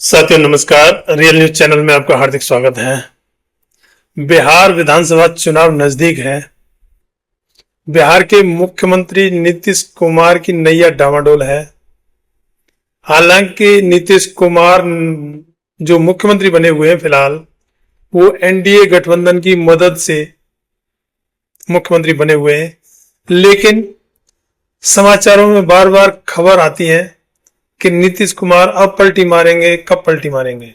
साथियों नमस्कार। Real news channel में आपका हार्दिक स्वागत है। बिहार विधानसभा चुनाव नजदीक है। बिहार के मुख्यमंत्री नीतीश कुमार की नैया डामाडोल है। हालांकि नीतीश कुमार जो मुख्यमंत्री बने हुए हैं फिलहाल, वो एनडीए गठबंधन की मदद से मुख्यमंत्री बने हुए हैं, लेकिन समाचारों में बार बार खबर आती है कि नीतीश कुमार अब पलटी मारेंगे। कब पलटी मारेंगे?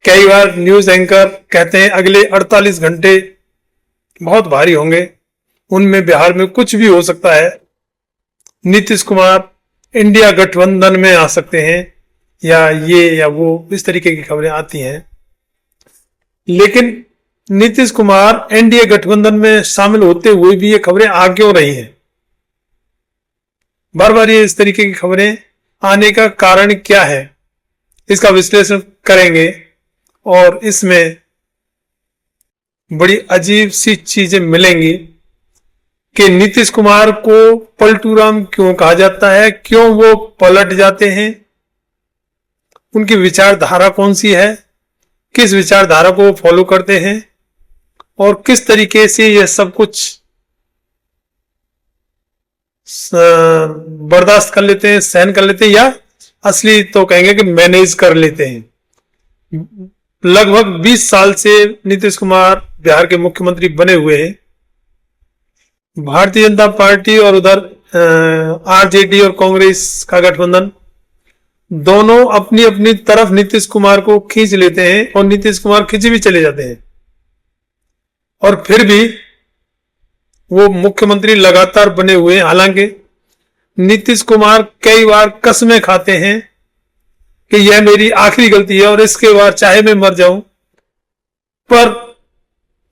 कई बार न्यूज एंकर कहते हैं अगले 48 घंटे बहुत भारी होंगे, उनमें बिहार में कुछ भी हो सकता है। नीतीश कुमार इंडिया गठबंधन में आ सकते हैं या ये या वो, इस तरीके की खबरें आती हैं। लेकिन नीतीश कुमार एनडीए गठबंधन में शामिल होते हुए भी ये खबरें आ क्यों रही हैं? बार बार ये इस तरीके की खबरें आने का कारण क्या है, इसका विश्लेषण करेंगे। और इसमें बड़ी अजीब सी चीजें मिलेंगी कि नीतीश कुमार को पलटूराम क्यों कहा जाता है, क्यों वो पलट जाते हैं, उनकी विचारधारा कौन सी है, किस विचारधारा को फॉलो करते हैं और किस तरीके से यह सब कुछ बर्दाश्त कर लेते हैं, सहन कर लेते हैं, या असली तो कहेंगे कि मैनेज कर लेते हैं। लगभग 20 साल से नीतीश कुमार बिहार के मुख्यमंत्री बने हुए हैं। भारतीय जनता पार्टी और उधर आरजेडी और कांग्रेस का गठबंधन, दोनों अपनी अपनी तरफ नीतीश कुमार को खींच लेते हैं और नीतीश कुमार खींचे भी चले जाते हैं, और फिर भी वो मुख्यमंत्री लगातार बने हुए हैं। हालांकि नीतीश कुमार कई बार कसमें खाते हैं कि यह मेरी आखिरी गलती है और इसके बाद चाहे मैं मर जाऊं पर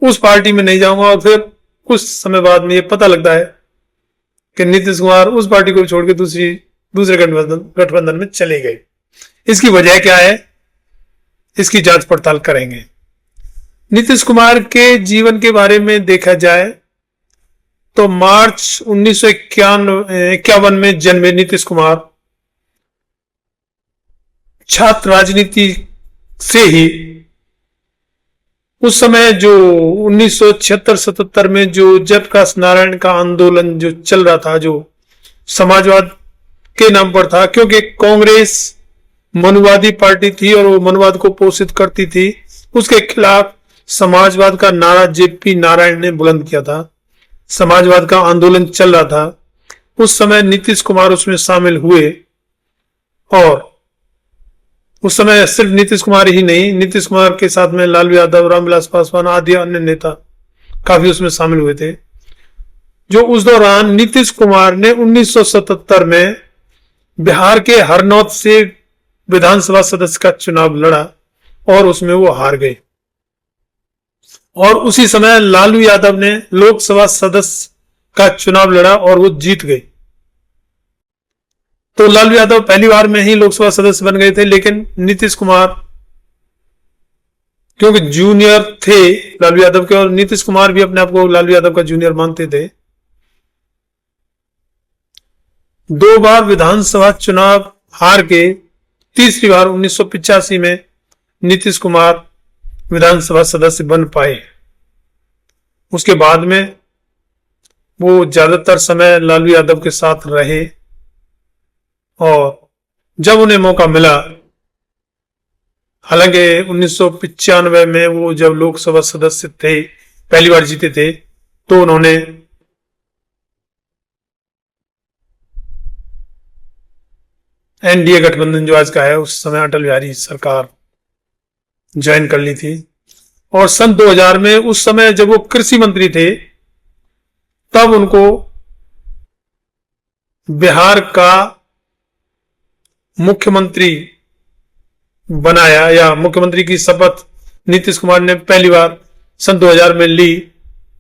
उस पार्टी में नहीं जाऊंगा, और फिर कुछ समय बाद में ये पता लगता है कि नीतीश कुमार उस पार्टी को छोड़ के दूसरे गठबंधन में चले गए। इसकी वजह क्या है, इसकी जांच पड़ताल करेंगे। नीतीश कुमार के जीवन के बारे में देखा जाए तो मार्च 1951 में जन्मे नीतीश कुमार छात्र राजनीति से ही उस समय जो 1976-77 में जो जयप्रकाश नारायण का आंदोलन जो चल रहा था, जो समाजवाद के नाम पर था, क्योंकि कांग्रेस मनुवादी पार्टी थी और वो मनुवाद को पोषित करती थी, उसके खिलाफ समाजवाद का नारा जेपी नारायण ने बुलंद किया था। समाजवाद का आंदोलन चल रहा था, उस समय नीतीश कुमार उसमें शामिल हुए, और उस समय सिर्फ नीतीश कुमार ही नहीं, नीतीश कुमार के साथ में लालू यादव, रामविलास पासवान आदि अन्य नेता काफी उसमें शामिल हुए थे। जो उस दौरान नीतीश कुमार ने 1977 में बिहार के हरनौत से विधानसभा सदस्य का चुनाव लड़ा और उसमें वो हार गए, और उसी समय लालू यादव ने लोकसभा सदस्य का चुनाव लड़ा और वो जीत गए। तो लालू यादव पहली बार में ही लोकसभा सदस्य बन गए थे, लेकिन नीतीश कुमार क्योंकि जूनियर थे लालू यादव के, और नीतीश कुमार भी अपने आप को लालू यादव का जूनियर मानते थे, 2 बार विधानसभा चुनाव हार के तीसरी बार 1985 में नीतीश कुमार विधानसभा सदस्य बन पाए। उसके बाद में वो ज्यादातर समय लालू यादव के साथ रहे, और जब उन्हें मौका मिला, हालांकि 1995 में वो जब लोकसभा सदस्य थे, पहली बार जीते थे, तो उन्होंने एनडीए गठबंधन जो आज का है, उस समय अटल बिहारी सरकार ज्वाइन कर ली थी। और सन 2000 में, उस समय जब वो कृषि मंत्री थे, तब उनको बिहार का मुख्यमंत्री बनाया, या मुख्यमंत्री की शपथ नीतीश कुमार ने पहली बार सन 2000 में ली,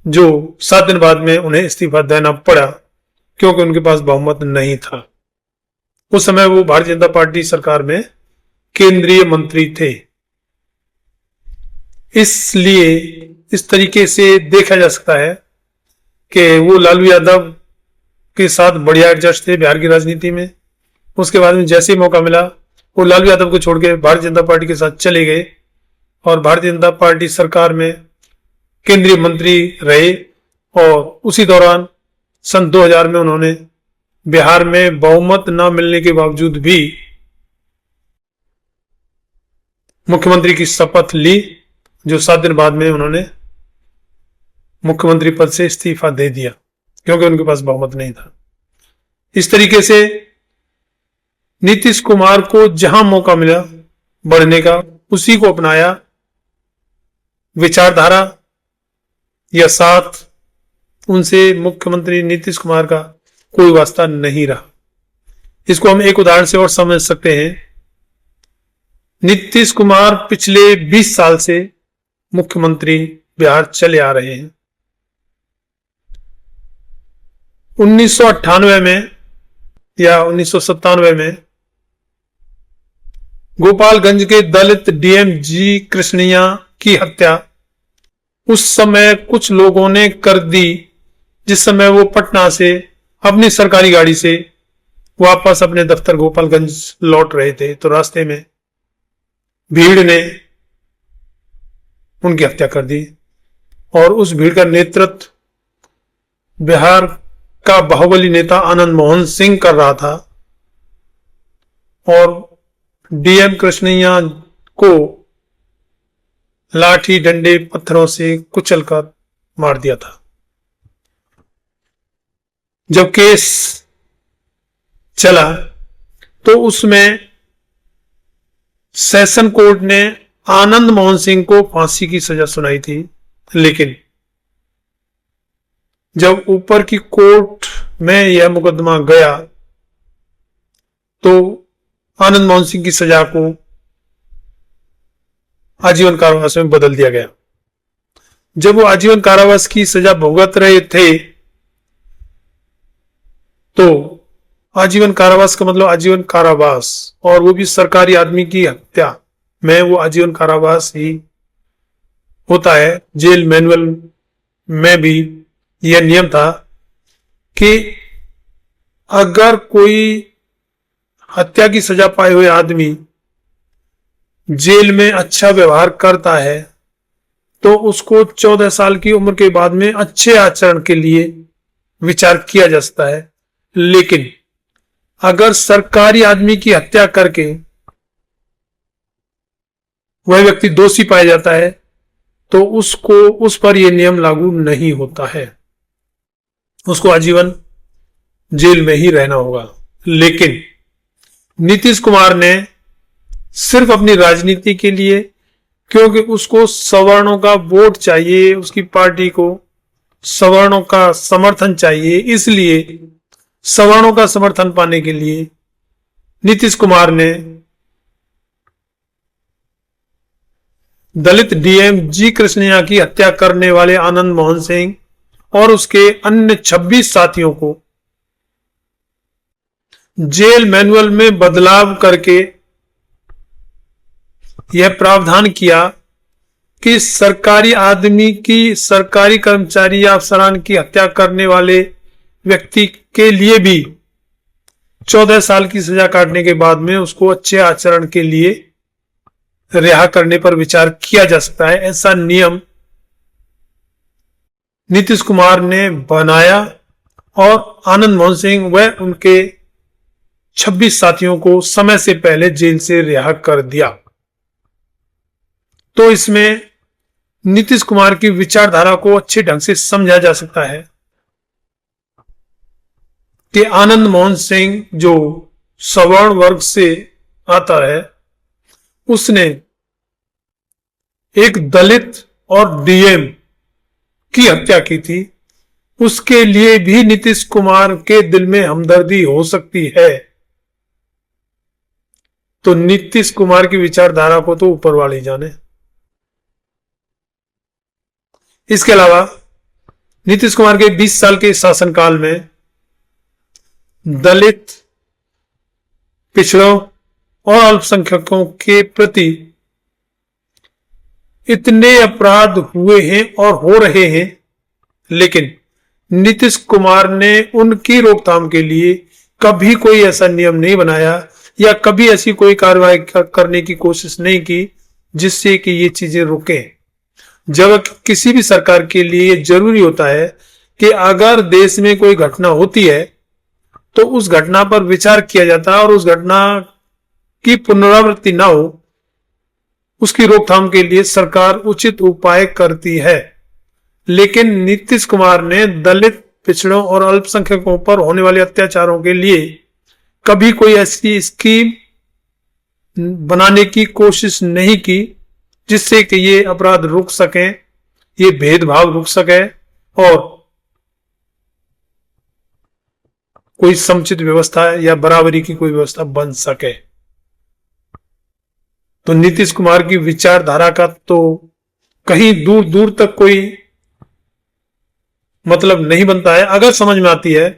जो 7 दिन बाद में उन्हें इस्तीफा देना पड़ा क्योंकि उनके पास बहुमत नहीं था। उस समय वो भारतीय जनता पार्टी सरकार में केंद्रीय मंत्री थे। इसलिए इस तरीके से देखा जा सकता है कि वो लालू यादव के साथ बढ़िया एडजस्ट थे बिहार की राजनीति में। उसके बाद में जैसे ही मौका मिला वो लालू यादव को छोड़ के भारतीय जनता पार्टी के साथ चले गए और भारतीय जनता पार्टी सरकार में केंद्रीय मंत्री रहे। और उसी दौरान सन 2000 में उन्होंने बिहार में बहुमत न मिलने के बावजूद भी मुख्यमंत्री की शपथ ली, जो 7 दिन बाद में उन्होंने मुख्यमंत्री पद से इस्तीफा दे दिया क्योंकि उनके पास बहुमत नहीं था। इस तरीके से नीतीश कुमार को जहां मौका मिला बढ़ने का उसी को अपनाया। विचारधारा या साथ उनसे मुख्यमंत्री नीतीश कुमार का कोई वास्ता नहीं रहा। इसको हम एक उदाहरण से और समझ सकते हैं। नीतीश कुमार पिछले 20 साल से मुख्यमंत्री बिहार चले आ रहे हैं। 1998 में या 1997 में गोपालगंज के दलित डीएम जी कृष्णैया की हत्या उस समय कुछ लोगों ने कर दी, जिस समय वो पटना से अपनी सरकारी गाड़ी से वापस अपने दफ्तर गोपालगंज लौट रहे थे, तो रास्ते में भीड़ ने उनकी हत्या कर दी। और उस भीड़ का नेतृत्व बिहार का बाहुबली नेता आनंद मोहन सिंह कर रहा था और डीएम कृष्णैया को लाठी डंडे पत्थरों से कुचलकर मार दिया था। जब केस चला तो उसमें सेशन कोर्ट ने आनंद मोहन सिंह को फांसी की सजा सुनाई थी, लेकिन जब ऊपर की कोर्ट में यह मुकदमा गया तो आनंद मोहन सिंह की सजा को आजीवन कारावास में बदल दिया गया। जब वो आजीवन कारावास की सजा भुगत रहे थे तो आजीवन कारावास का मतलब आजीवन कारावास, और वो भी सरकारी आदमी की हत्या में वो आजीवन कारावास ही होता है। जेल मैनुअल में भी यह नियम था कि अगर कोई हत्या की सजा पाए हुए आदमी जेल में अच्छा व्यवहार करता है तो उसको 14 साल की उम्र के बाद में अच्छे आचरण के लिए विचार किया जा सकता है। लेकिन अगर सरकारी आदमी की हत्या करके वह व्यक्ति दोषी पाया जाता है तो उस पर यह नियम लागू नहीं होता है, उसको आजीवन जेल में ही रहना होगा। लेकिन नीतीश कुमार ने सिर्फ अपनी राजनीति के लिए, क्योंकि उसको सवर्णों का वोट चाहिए, उसकी पार्टी को सवर्णों का समर्थन चाहिए, इसलिए सवर्णों का समर्थन पाने के लिए नीतीश कुमार ने दलित डीएम जी कृष्णैया की हत्या करने वाले आनंद मोहन सिंह और उसके अन्य 26 साथियों को जेल मैनुअल में बदलाव करके यह प्रावधान किया कि सरकारी आदमी की, सरकारी कर्मचारी या अफसरान की हत्या करने वाले व्यक्ति के लिए भी 14 साल की सजा काटने के बाद में उसको अच्छे आचरण के लिए रिहा करने पर विचार किया जा सकता है। ऐसा नियम नीतीश कुमार ने बनाया और आनंद मोहन सिंह व उनके 26 साथियों को समय से पहले जेल से रिहा कर दिया। तो इसमें नीतीश कुमार की विचारधारा को अच्छे ढंग से समझा जा सकता है कि आनंद मोहन सिंह जो सवर्ण वर्ग से आता है, उसने एक दलित और डीएम की हत्या की थी, उसके लिए भी नीतीश कुमार के दिल में हमदर्दी हो सकती है। तो नीतीश कुमार की विचारधारा को तो ऊपर वाले जाने। इसके अलावा नीतीश कुमार के 20 साल के शासनकाल में दलित, पिछड़ों और अल्पसंख्यकों के प्रति इतने अपराध हुए हैं और हो रहे हैं, लेकिन नीतीश कुमार ने उनकी रोकथाम के लिए कभी कोई ऐसा नियम नहीं बनाया या कभी ऐसी कोई कार्रवाई करने की कोशिश नहीं की जिससे कि ये चीजें रुके। जब किसी भी सरकार के लिए जरूरी होता है कि अगर देश में कोई घटना होती है तो उस घटना पर विचार किया जाता है और उस घटना की पुनरावृत्ति ना हो उसकी रोकथाम के लिए सरकार उचित उपाय करती है। लेकिन नीतीश कुमार ने दलित, पिछड़ों और अल्पसंख्यकों पर होने वाले अत्याचारों के लिए कभी कोई ऐसी स्कीम बनाने की कोशिश नहीं की जिससे कि ये अपराध रुक सके, ये भेदभाव रुक सके और कोई समुचित व्यवस्था या बराबरी की कोई व्यवस्था बन सके। तो नीतीश कुमार की विचारधारा का तो कहीं दूर दूर तक कोई मतलब नहीं बनता है। अगर समझ में आती है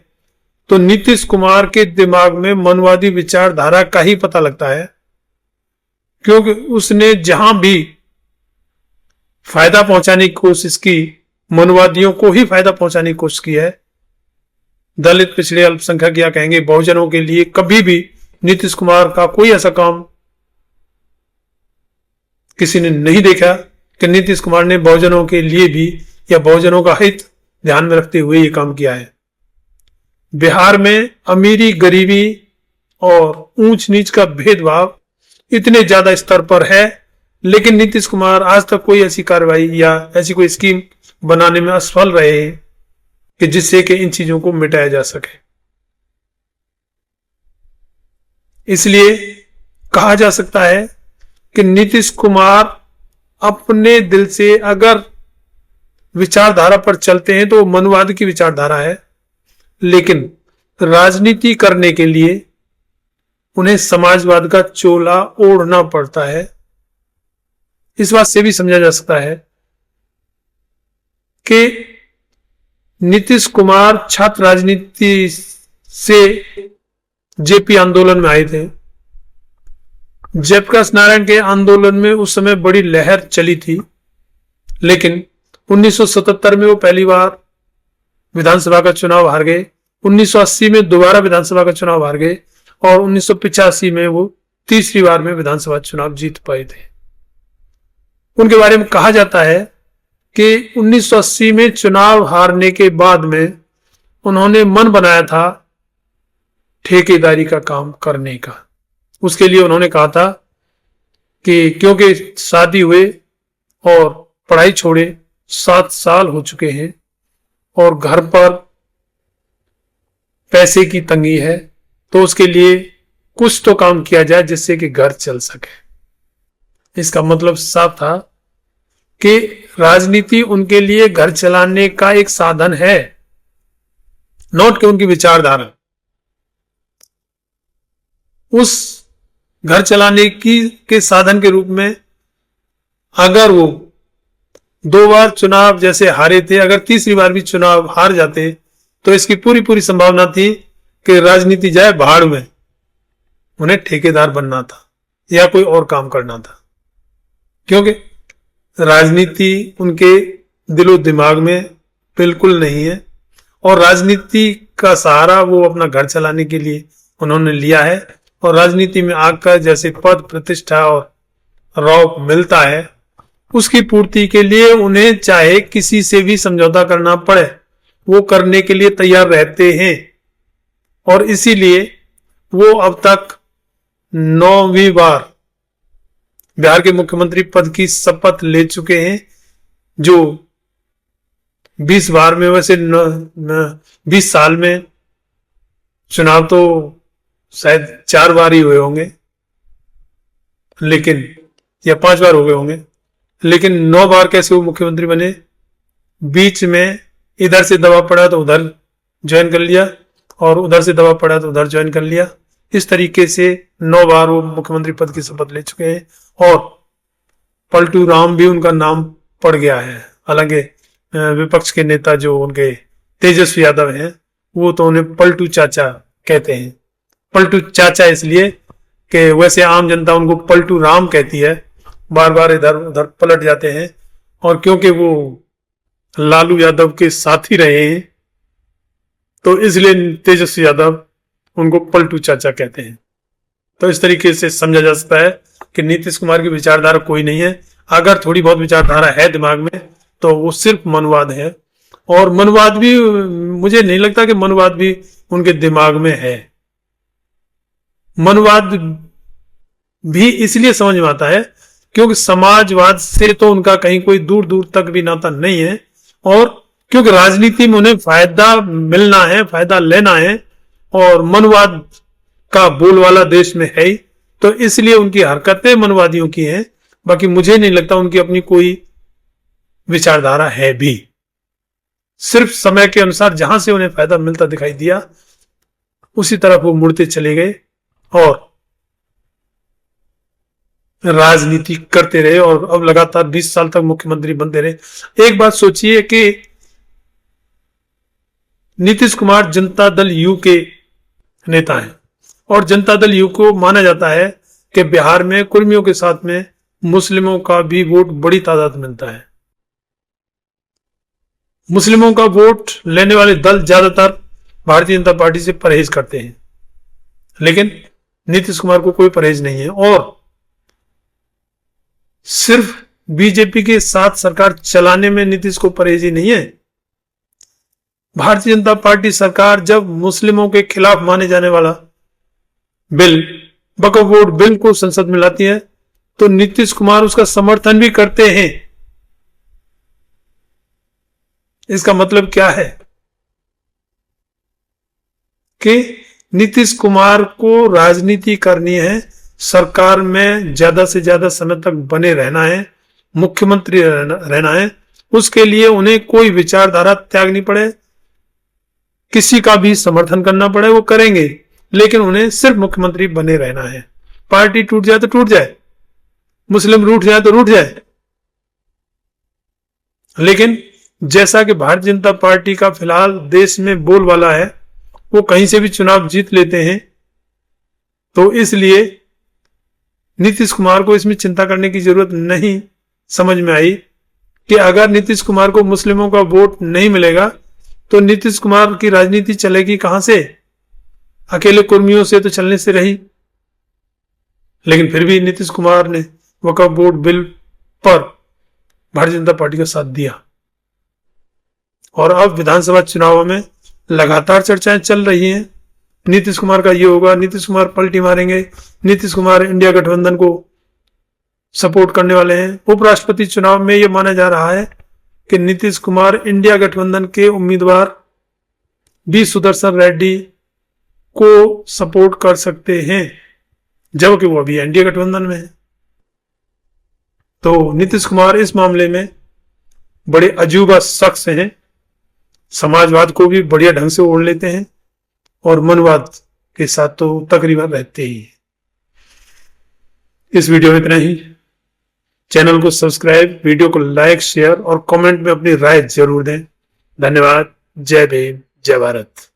तो नीतीश कुमार के दिमाग में मनवादी विचारधारा का ही पता लगता है, क्योंकि उसने जहां भी फायदा पहुंचाने की कोशिश की, मनवादियों को ही फायदा पहुंचाने की कोशिश की है। दलित, पिछड़े, अल्पसंख्यक या कहेंगे बहुजनों के लिए कभी भी नीतीश कुमार का कोई ऐसा काम किसी ने नहीं देखा कि नीतीश कुमार ने बहुजनों के लिए भी या बहुजनों का हित ध्यान में रखते हुए ये काम किया है। बिहार में अमीरी, गरीबी और ऊंच नीच का भेदभाव इतने ज्यादा स्तर पर है, लेकिन नीतीश कुमार आज तक कोई ऐसी कार्रवाई या ऐसी कोई स्कीम बनाने में असफल रहे हैं कि जिससे कि इन चीजों को मिटाया जा सके। इसलिए कहा जा सकता है कि नीतीश कुमार अपने दिल से अगर विचारधारा पर चलते हैं तो मनवाद की विचारधारा है, लेकिन राजनीति करने के लिए उन्हें समाजवाद का चोला ओढ़ना पड़ता है। इस बात से भी समझा जा सकता है कि नीतीश कुमार छात्र राजनीति से जेपी आंदोलन में आए थे। जयप्रकाश नारायण के आंदोलन में उस समय बड़ी लहर चली थी, लेकिन 1977 में वो पहली बार विधानसभा का चुनाव हार गए, 1980 में दोबारा विधानसभा का चुनाव हार गए और 1985 में वो तीसरी बार में विधानसभा चुनाव जीत पाए थे। उनके बारे में कहा जाता है कि 1980 में चुनाव हारने के बाद में उन्होंने मन बनाया था ठेकेदारी का काम करने का। उसके लिए उन्होंने कहा था कि क्योंकि शादी हुए और पढ़ाई छोड़े 7 साल हो चुके हैं और घर पर पैसे की तंगी है, तो उसके लिए कुछ तो काम किया जाए जिससे कि घर चल सके। इसका मतलब साफ था कि राजनीति उनके लिए घर चलाने का एक साधन है, नॉट कि उनकी विचारधारा। उस घर चलाने की के साधन के रूप में अगर वो 2 बार चुनाव जैसे हारे थे, अगर तीसरी बार भी चुनाव हार जाते तो इसकी पूरी पूरी संभावना थी कि राजनीति जाए भाड़ में। उन्हें ठेकेदार बनना था या कोई और काम करना था, क्योंकि राजनीति उनके दिलो दिमाग में बिल्कुल नहीं है और राजनीति का सहारा वो अपना घर चलाने के लिए उन्होंने लिया है। और राजनीति में आकर जैसे पद, प्रतिष्ठा और रौब मिलता है, उसकी पूर्ति के लिए उन्हें चाहे किसी से भी समझौता करना पड़े, वो करने के लिए तैयार रहते हैं। और इसीलिए वो अब तक 9वीं बार बिहार के मुख्यमंत्री पद की शपथ ले चुके हैं, जो 20 बार में, वैसे 20 साल में चुनाव तो शायद 4 बार ही हुए होंगे, लेकिन या 5 बार हो गए होंगे, लेकिन 9 बार कैसे वो मुख्यमंत्री बने? बीच में इधर से दबाव पड़ा तो उधर ज्वाइन कर लिया और उधर से दबाव पड़ा तो उधर ज्वाइन कर लिया। इस तरीके से 9 बार वो मुख्यमंत्री पद की शपथ ले चुके हैं और पलटू राम भी उनका नाम पड़ गया है। हालांकि विपक्ष के नेता जो उनके तेजस्वी यादव हैं, वो तो उन्हें पलटू चाचा कहते हैं। पलटू चाचा इसलिए कि वैसे आम जनता उनको पलटू राम कहती है, बार बार इधर उधर पलट जाते हैं। और क्योंकि वो लालू यादव के साथी रहे हैं तो इसलिए तेजस्वी यादव उनको पलटू चाचा कहते हैं। तो इस तरीके से समझा जा सकता है कि नीतीश कुमार की विचारधारा कोई नहीं है। अगर थोड़ी बहुत विचारधारा है दिमाग में तो वो सिर्फ मनुवाद है, और मनुवाद भी मुझे नहीं लगता कि मनुवाद भी उनके दिमाग में है। मनुवाद भी इसलिए समझ में आता है क्योंकि समाजवाद से तो उनका कहीं कोई दूर दूर तक भी नाता नहीं है, और क्योंकि राजनीति में उन्हें फायदा मिलना है, फायदा लेना है, और मनुवाद का बोलवाला देश में है ही, तो इसलिए उनकी हरकतें मनुवादियों की हैं। बाकी मुझे नहीं लगता उनकी अपनी कोई विचारधारा है भी। सिर्फ समय के अनुसार जहां से उन्हें फायदा मिलता दिखाई दिया उसी तरफ वो मुड़ते चले गए और राजनीति करते रहे, और अब लगातार 20 साल तक मुख्यमंत्री बनते रहे। एक बात सोचिए कि नीतीश कुमार जनता दल यू के नेता हैं, और जनता दल यू को माना जाता है कि बिहार में कुर्मियों के साथ में मुस्लिमों का भी वोट बड़ी तादाद में मिलता है। मुस्लिमों का वोट लेने वाले दल ज्यादातर भारतीय जनता पार्टी से परहेज करते हैं, लेकिन नीतीश कुमार को कोई परहेज नहीं है। और सिर्फ बीजेपी के साथ सरकार चलाने में नीतीश को परहेज ही नहीं है। भारतीय जनता पार्टी सरकार जब मुस्लिमों के खिलाफ माने जाने वाला बिल, वक्फ बोर्ड बिल को संसद में लाती है तो नीतीश कुमार उसका समर्थन भी करते हैं। इसका मतलब क्या है कि नीतीश कुमार को राजनीति करनी है, सरकार में ज्यादा से ज्यादा समय तक बने रहना है, मुख्यमंत्री रहना है। उसके लिए उन्हें कोई विचारधारा त्यागनी पड़े, किसी का भी समर्थन करना पड़े, वो करेंगे, लेकिन उन्हें सिर्फ मुख्यमंत्री बने रहना है। पार्टी टूट जाए तो टूट जाए, मुस्लिम रूठ जाए तो रूठ जाए, लेकिन जैसा कि भारतीय जनता पार्टी का फिलहाल देश में बोलबाला है, वो कहीं से भी चुनाव जीत लेते हैं, तो इसलिए नीतीश कुमार को इसमें चिंता करने की जरूरत नहीं समझ में आई कि अगर नीतीश कुमार को मुस्लिमों का वोट नहीं मिलेगा तो नीतीश कुमार की राजनीति चलेगी कहां से? अकेले कुर्मियों से तो चलने से रही। लेकिन फिर भी नीतीश कुमार ने वक्फ बोर्ड बिल पर भारतीय जनता पार्टी का साथ दिया, और अब विधानसभा चुनावों में लगातार चर्चाएं चल रही हैं। नीतीश कुमार का ये होगा, नीतीश कुमार पलटी मारेंगे, नीतीश कुमार इंडिया गठबंधन को सपोर्ट करने वाले हैं। उपराष्ट्रपति चुनाव में यह माना जा रहा है कि नीतीश कुमार इंडिया गठबंधन के उम्मीदवार बी सुदर्शन रेड्डी को सपोर्ट कर सकते हैं, जबकि वो अभी एनडीए गठबंधन में है। तो नीतीश कुमार इस मामले में बड़े अजूबा शख्स हैं, समाजवाद को भी बढ़िया ढंग से ओढ़ लेते हैं और मनवाद के साथ तो तकरीबन रहते ही। इस वीडियो में इतना ही। चैनल को सब्सक्राइब, वीडियो को लाइक, शेयर और कमेंट में अपनी राय जरूर दें। धन्यवाद। जय भीम, जय भारत।